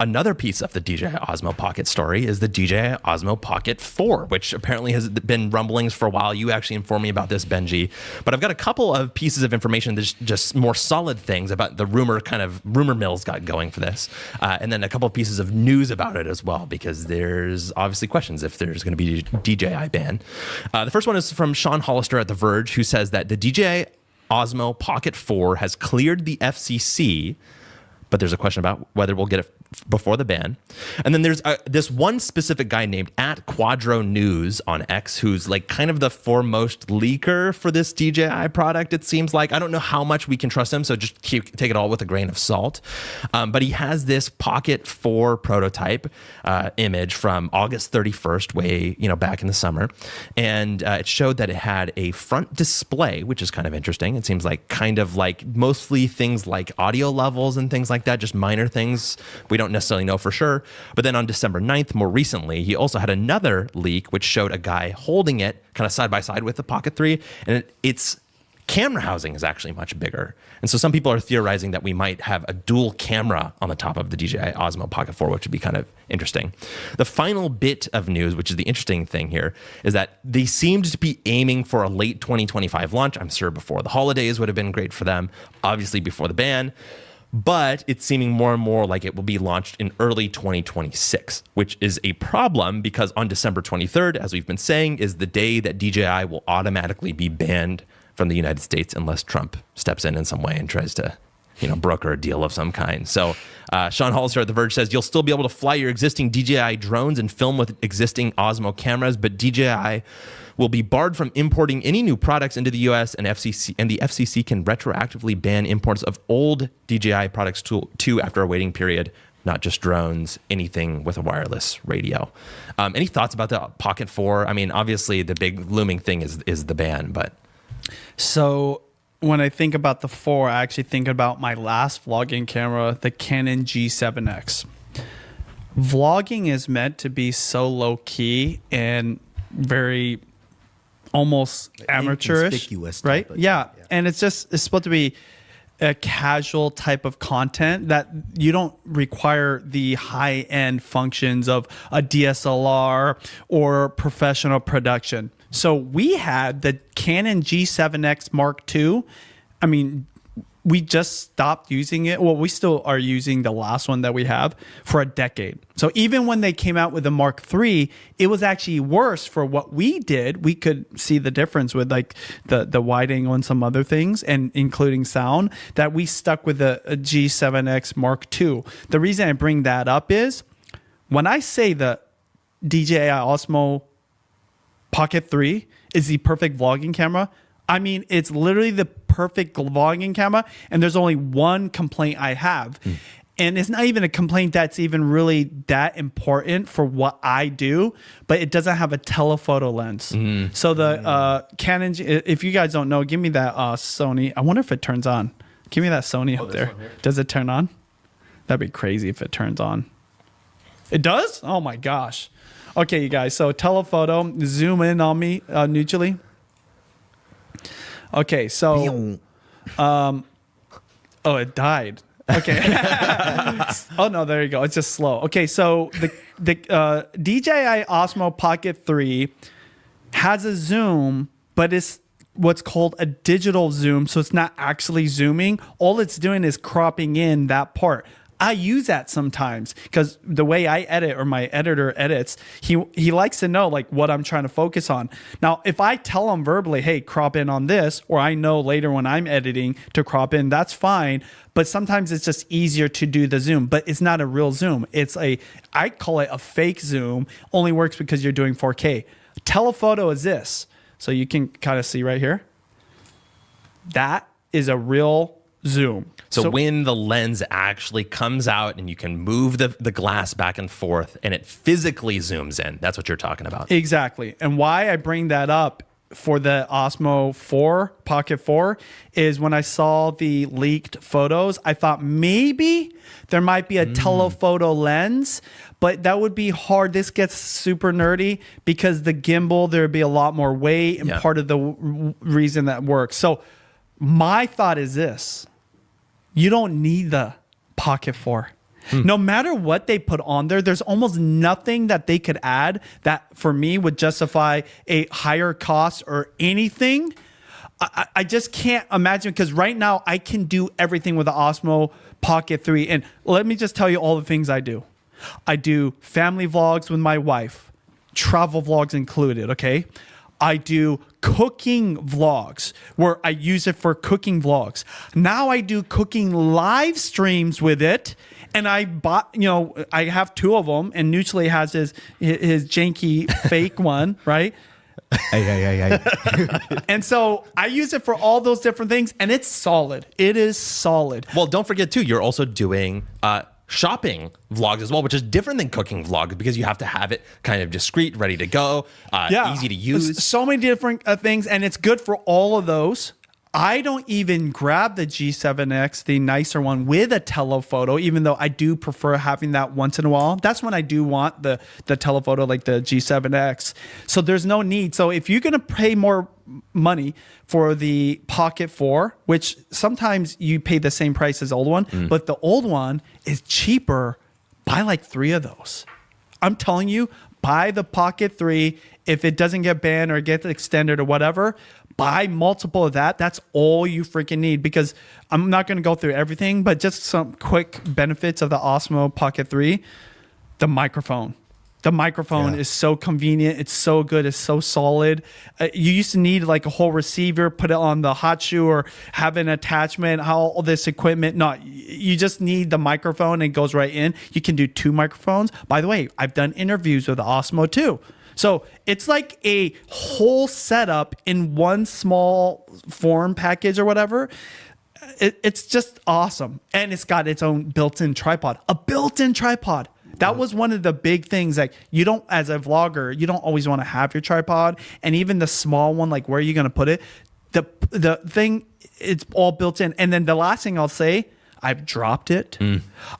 Another piece of the DJI Osmo Pocket story is the DJI Osmo Pocket 4, which apparently has been rumblings for a while. You actually informed me about this, Benji. But I've got a couple of pieces of information that's just more solid things about the rumor mills got going for this. And then a couple of pieces of news about it as well, because there's obviously questions if there's going to be a DJI ban. The first one is from Sean Hollister at The Verge, who says that the DJI Osmo Pocket 4 has cleared the FCC, but there's a question about whether we'll get it before the ban. And then there's this one specific guy named @Quadro News on X, who's like kind of the foremost leaker for this DJI product, it seems like. I don't know how much we can trust him, so just take it all with a grain of salt. But he has this Pocket 4 prototype image from August 31st, way back in the summer. And it showed that it had a front display, which is kind of interesting. It seems like mostly things like audio levels and things like that, just minor things. We don't necessarily know for sure. But then on December 9th, more recently, he also had another leak which showed a guy holding it kind of side by side with the Pocket 3, and its camera housing is actually much bigger. And so some people are theorizing that we might have a dual camera on the top of the DJI Osmo Pocket 4, which would be kind of interesting. The final bit of news, which is the interesting thing here, is that they seemed to be aiming for a late 2025 launch. I'm sure before the holidays would have been great for them, obviously before the ban. But it's seeming more and more like it will be launched in early 2026, which is a problem because on December 23rd, as we've been saying, is the day that DJI will automatically be banned from the United States unless Trump steps in some way and tries to, broker a deal of some kind. So Sean Hollister at The Verge says, you'll still be able to fly your existing DJI drones and film with existing Osmo cameras, but DJI will be barred from importing any new products into the U.S. and the FCC can retroactively ban imports of old DJI products too after a waiting period, not just drones, anything with a wireless radio. Any thoughts about the Pocket 4? I mean, obviously the big looming thing is the ban, but... So when I think about the 4, I actually think about my last vlogging camera, the Canon G7X. Vlogging is meant to be so low key and very almost amateurish, right? Yeah. And it's supposed to be a casual type of content that you don't require the high-end functions of a DSLR or professional production. So we had the Canon G7X Mark II. I mean, we just stopped using it. Well, we still are using the last one that we have for a decade. So even when they came out with the Mark III, it was actually worse for what we did. We could see the difference with like the wide angle and some other things, and including sound, that we stuck with a G7X Mark II. The reason I bring that up is when I say the DJI Osmo Pocket 3 is the perfect vlogging camera, I mean, it's literally the perfect vlogging camera, and there's only one complaint I have. And it's not even a complaint that's even really that important for what I do, but it doesn't have a telephoto lens. So the Canon, if you guys don't know, give me that Sony. I wonder if it turns on. Give me that Sony up there. Does it turn on? That'd be crazy if it turns on. It does? Oh my gosh. Okay, you guys. So telephoto, zoom in on me neutrally. Okay, so, oh, it died. Okay. Oh no, there you go. It's just slow. Okay, so the DJI Osmo Pocket 3 has a zoom, but it's what's called a digital zoom, so it's not actually zooming. All it's doing is cropping in that part. I use that sometimes because the way I edit, or my editor edits, he likes to know like what I'm trying to focus on. Now, if I tell him verbally, hey, crop in on this, or I know later when I'm editing to crop in, that's fine. But sometimes it's just easier to do the zoom, but it's not a real zoom. I call it a fake zoom, only works because you're doing 4K. Telephoto is this. So you can kind of see right here. That is a real zoom. So when the lens actually comes out and you can move the glass back and forth and it physically zooms in, that's what you're talking about. Exactly. And why I bring that up for the Osmo 4, Pocket 4, is when I saw the leaked photos, I thought maybe there might be a telephoto lens, but that would be hard. This gets super nerdy because the gimbal, there would be a lot more weight, and part of the reason that works. So my thought is this. You don't need the Pocket 4. No matter what they put on there, there's almost nothing that they could add that for me would justify a higher cost or anything. I just can't imagine, because right now I can do everything with the Osmo Pocket 3. And let me just tell you all the things I do. I do family vlogs with my wife, travel vlogs included, okay? I do cooking vlogs where I use it for cooking vlogs. Now I do cooking live streams with it. And I bought, I have 2 of them, and Nucley has his janky fake one, right? Hey. And so I use it for all those different things, and it's solid. It is solid. Well, don't forget too, you're also doing shopping vlogs as well, which is different than cooking vlogs because you have to have it kind of discreet, ready to go, easy to use. So many different things, and it's good for all of those. I don't even grab the G7X, the nicer one, with a telephoto, even though I do prefer having that once in a while. That's when I do want the telephoto, like the G7X. So there's no need. So if you're going to pay more money for the Pocket 4, which sometimes you pay the same price as the old one, but the old one is cheaper, buy like 3 of those. I'm telling you, buy the Pocket 3. If it doesn't get banned or gets extended or whatever, buy multiple of that. That's all you freaking need, because I'm not going to go through everything, but just some quick benefits of the Osmo Pocket 3. The microphone. The microphone is so convenient. It's so good. It's so solid. You used to need like a whole receiver, put it on the hot shoe, or have an attachment, all this equipment. No, you just need the microphone and it goes right in. You can do 2 microphones. By the way, I've done interviews with the Osmo too. So it's like a whole setup in one small form package or whatever. It's just awesome. And it's got its own built-in tripod. A built-in tripod. That was one of the big things. Like, you don't, as a vlogger, you don't always want to have your tripod. And even the small one, like where are you going to put it? The thing, it's all built in. And then the last thing I'll say, I've dropped it.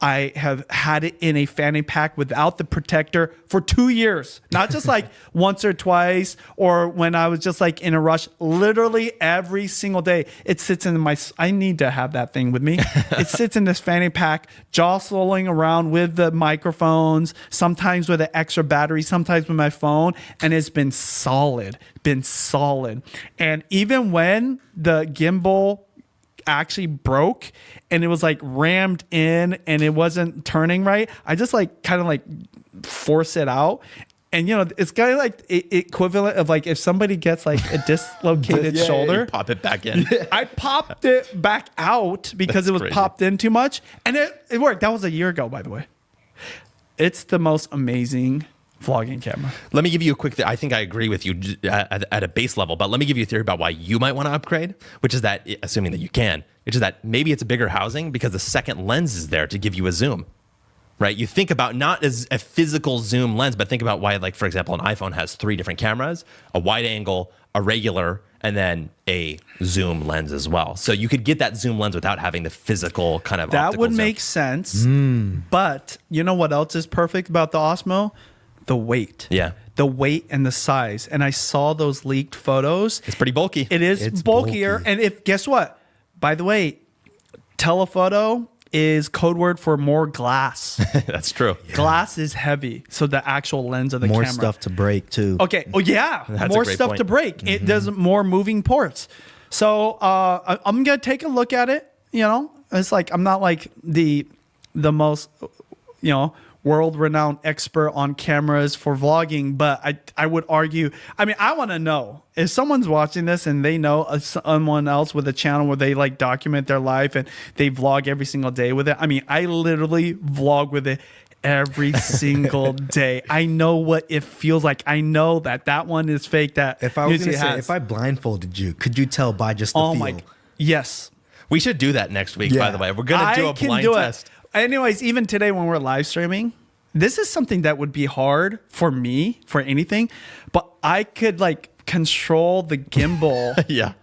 I have had it in a fanny pack without the protector for 2 years. Not just like once or twice, or when I was just like in a rush. Literally every single day, it sits in my. I need to have that thing with me. It sits in this fanny pack, jostling around with the microphones. Sometimes with an extra battery, sometimes with my phone, and it's been solid. And even when the gimbal actually broke and it was like rammed in and it wasn't turning right, I just like kind of like force it out. And it's kind of like equivalent of like if somebody gets like a dislocated shoulder, you pop it back in. I popped it back out because it was popped in too much, and it worked. That was a year ago, by the way. It's the most amazing vlogging camera. Let me give you a quick, I think I agree with you at a base level, but let me give you a theory about why you might want to upgrade, which is that, assuming that you can, which is that maybe it's a bigger housing because the second lens is there to give you a zoom, right? You think about not as a physical zoom lens, but think about why, like, for example, an iPhone has 3 different cameras, a wide angle, a regular, and then a zoom lens as well. So you could get that zoom lens without having the physical kind of that optical would zoom. make sense. But you know what else is perfect about the Osmo? The weight. Yeah. The weight and the size. And I saw those leaked photos. It's pretty bulky. It's bulkier. bulky. And guess what? By the way, telephoto is code word for more glass. That's true. Glass is heavy. So the actual lens of the More camera. stuff to break too. Okay. Oh yeah. That's more a great stuff point. to break. It does more moving ports. So I'm gonna take a look at it. It's like I'm not like the most world-renowned expert on cameras for vlogging, but I would argue, I want to know if someone's watching this and they know someone else with a channel where they like document their life and they vlog every single day with it. I literally vlog with it every single day. I know what it feels like. I know that one is fake. That If I was Newsy going to say, has. if I blindfolded you, could you tell by just the feel? Yes. We should do that next week, by the way. We're going to do a blind test. Anyways, even today when we're live streaming, this is something that would be hard for me for anything, but I could like control the gimbal Yeah.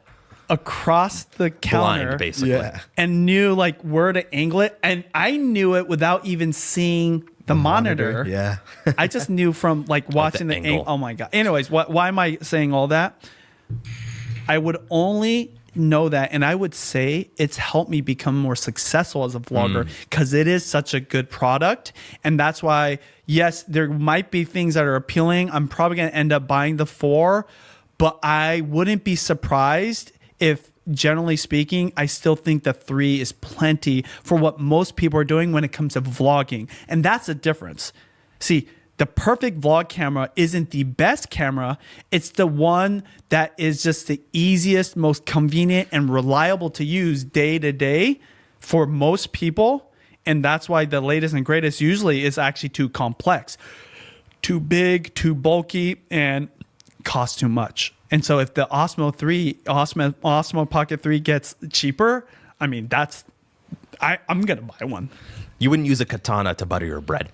across the counter Blind, basically. Yeah. and knew like where to angle it. And I knew it without even seeing the monitor. Yeah. I just knew from like watching the angle. angle. Oh my God. Anyways, why am I saying all that? I would only know that, and I would say it's helped me become more successful as a vlogger because it is such a good product. And that's why, yes, there might be things that are appealing. I'm probably going to end up buying the 4, but I wouldn't be surprised if, generally speaking, I still think the 3 is plenty for what most people are doing when it comes to vlogging. And that's the difference. See, the perfect vlog camera isn't the best camera. It's the one that is just the easiest, most convenient, and reliable to use day to day for most people. And that's why the latest and greatest usually is actually too complex, too big, too bulky, and costs too much. And so if the Osmo Pocket 3 gets cheaper, I mean, I'm going to buy one. You wouldn't use a katana to butter your bread.